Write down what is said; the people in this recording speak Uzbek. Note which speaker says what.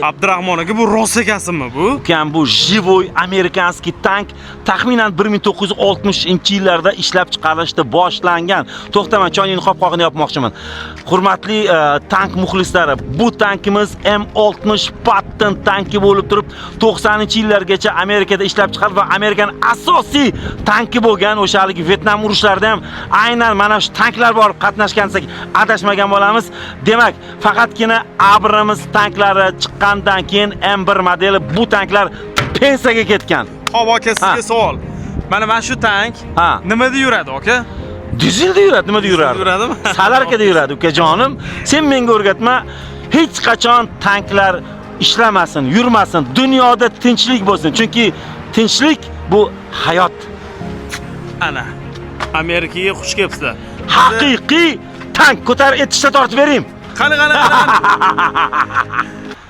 Speaker 1: Abdurahmon aka, bu rost ekanmi bu?
Speaker 2: Ukam, bu живой amerikanskiy tank taxminan 1960-yillarda ishlab chiqarishda boshlangan. To'xtaman, choyning qopqog'ini yopmoqchiman. Hurmatli tank muxlislari, bu tankimiz M60 Patton tanki bo'lib turib, 90-yillargacha Amerikada ishlab chiqarilib va Amerikaning asosiy tanki bo'lgan. O'sha haligi Vyetnam urushlarida ham aynan mana shu tanklar borib qatnashgansak, adashmagan bo'lamiz. Demak, faqatgina Abrams tanklari chiqqandan keyin M1 modeli bu tanklar pensiyaga ketgan.
Speaker 1: Hop aka, sizga savol. Mana shu tank nimada yuradi aka?
Speaker 2: Dizelda yuradi, nimada yuradi?
Speaker 1: Yuradimi?
Speaker 2: Salarkada yuradi, ukajonim. Sen menga o'rgatma. Hech qachon tanklar ishlamasin, yurmasin. Dunyoda tinchlik bo'lsin. Chunki tinchlik bu hayot.
Speaker 1: Ana, Amerikaga xush kelibsizlar.
Speaker 2: Haqiqiy tank ko'tarib etishda tortib bering.
Speaker 1: Qani.